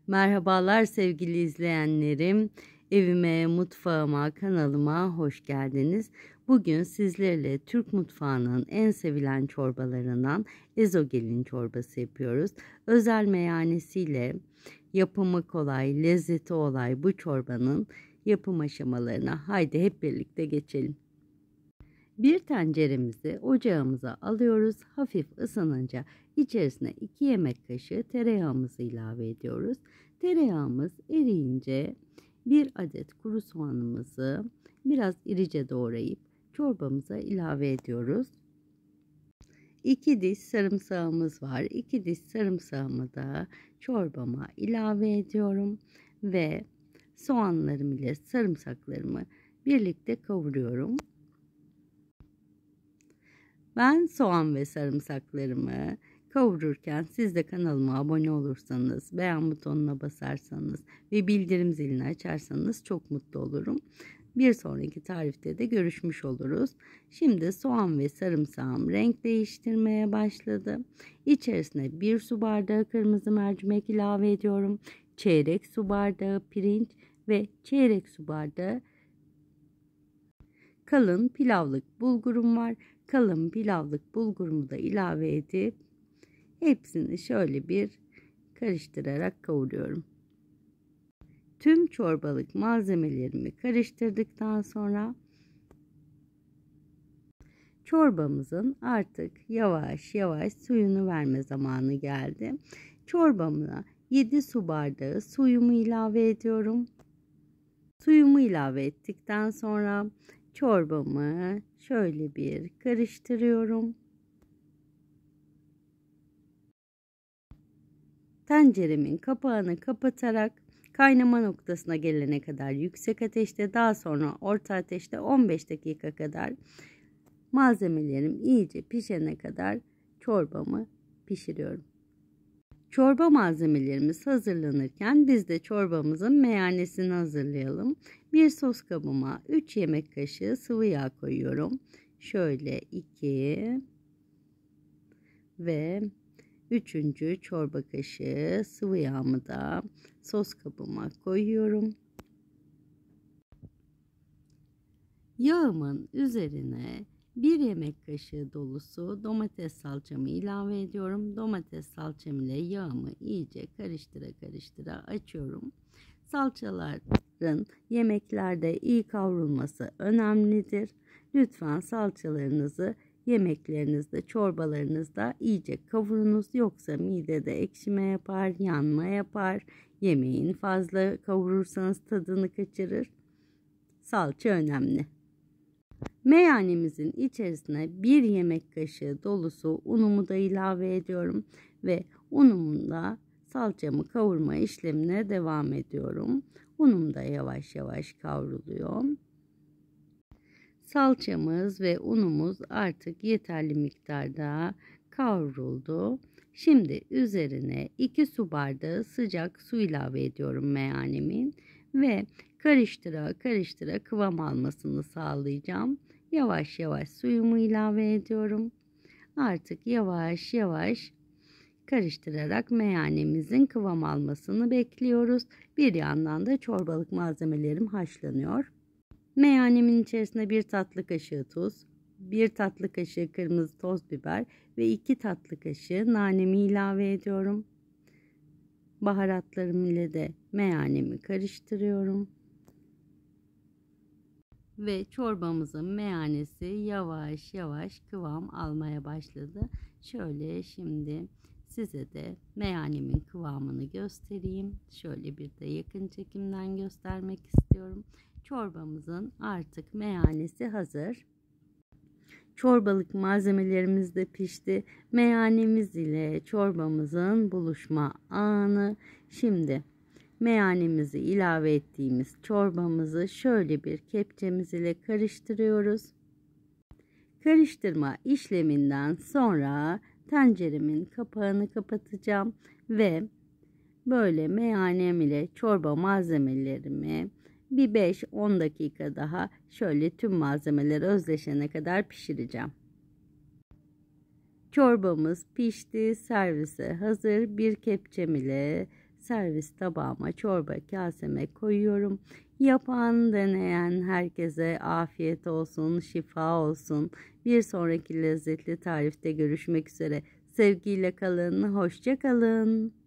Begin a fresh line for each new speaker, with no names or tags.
Merhabalar sevgili izleyenlerim. Evime, mutfağıma, kanalıma hoş geldiniz. Bugün sizlerle Türk mutfağının en sevilen çorbalarından ezogelin çorbası yapıyoruz. Özel meyanesiyle yapımı kolay, lezzeti olay bu çorbanın yapım aşamalarına haydi hep birlikte geçelim. Bir tenceremizi ocağımıza alıyoruz. Hafif ısınınca içerisine 2 yemek kaşığı tereyağımızı ilave ediyoruz. Tereyağımız eriyince 1 adet kuru soğanımızı biraz irice doğrayıp çorbamıza ilave ediyoruz. 2 diş sarımsağımız var. 2 diş sarımsağımı da çorbama ilave ediyorum ve soğanlarım ile sarımsaklarımı birlikte kavuruyorum. Ben soğan ve sarımsaklarımı kavururken siz de kanalıma abone olursanız, beğen butonuna basarsanız ve bildirim zilini açarsanız çok mutlu olurum. Bir sonraki tarifte de görüşmüş oluruz. Şimdi soğan ve sarımsağım renk değiştirmeye başladı. İçerisine 1 su bardağı kırmızı mercimek ilave ediyorum. Çeyrek su bardağı pirinç ve çeyrek su bardağı kalın pilavlık bulgurum var. Kalın pilavlık bulgurumu da ilave edip hepsini şöyle bir karıştırarak kavuruyorum. Tüm çorbalık malzemelerimi karıştırdıktan sonra çorbamızın artık yavaş yavaş suyunu verme zamanı geldi. Çorbamına 7 su bardağı suyumu ilave ediyorum. Suyumu ilave ettikten sonra çorbamı şöyle bir karıştırıyorum. Tenceremin kapağını kapatarak kaynama noktasına gelene kadar yüksek ateşte, daha sonra orta ateşte 15 dakika kadar malzemelerim iyice pişene kadar çorbamı pişiriyorum. Çorba malzemelerimiz hazırlanırken biz de çorbamızın meyanesini hazırlayalım. Bir sos kabıma 3 yemek kaşığı sıvı yağ koyuyorum. Şöyle 2 ve 3. çorba kaşığı sıvı yağımı da sos kabıma koyuyorum. Yağımın üzerine 1 yemek kaşığı dolusu domates salçamı ilave ediyorum. Domates salçam ile yağımı iyice karıştıra açıyorum. Salçaların yemeklerde iyi kavrulması önemlidir. Lütfen salçalarınızı yemeklerinizde, çorbalarınızda iyice kavurunuz. Yoksa midede ekşime yapar, yanma yapar. Yemeğin fazla kavurursanız tadını kaçırır. Salça önemli. Meyanemizin içerisine 1 yemek kaşığı dolusu unumu da ilave ediyorum ve unumla salçamı kavurma işlemine devam ediyorum. Unum da yavaş yavaş kavruluyor. Salçamız ve unumuz artık yeterli miktarda kavruldu. Şimdi üzerine 2 su bardağı sıcak su ilave ediyorum meyanemin ve karıştıra kıvam almasını sağlayacağım. Yavaş yavaş suyumu ilave ediyorum. Artık yavaş yavaş karıştırarak meyanemizin kıvam almasını bekliyoruz. Bir yandan da çorbalık malzemelerim haşlanıyor. Meyanemin içerisine 1 tatlı kaşığı tuz, 1 tatlı kaşığı kırmızı toz biber ve 2 tatlı kaşığı nanemi ilave ediyorum. Baharatlarım ile de meyanemi karıştırıyorum. Ve çorbamızın meyanesi yavaş yavaş kıvam almaya başladı. Şöyle şimdi size de meyanemin kıvamını göstereyim. Şöyle bir de yakın çekimden göstermek istiyorum. Çorbamızın artık meyanesi hazır. Çorbalık malzemelerimiz de pişti. Meyanemiz ile çorbamızın buluşma anı. Şimdi meyanemizi ilave ettiğimiz çorbamızı şöyle bir kepçemiz ile karıştırıyoruz. Karıştırma işleminden sonra tenceremin kapağını kapatacağım ve böyle meyanem ile çorba malzemelerimi bir 5-10 dakika daha şöyle tüm malzemeler özleşene kadar pişireceğim. Çorbamız pişti, servise hazır. Bir kepçem ile servis tabağıma, çorba kaseme koyuyorum. Yapan, deneyen herkese afiyet olsun, şifa olsun. Bir sonraki lezzetli tarifte görüşmek üzere. Sevgiyle kalın, hoşça kalın.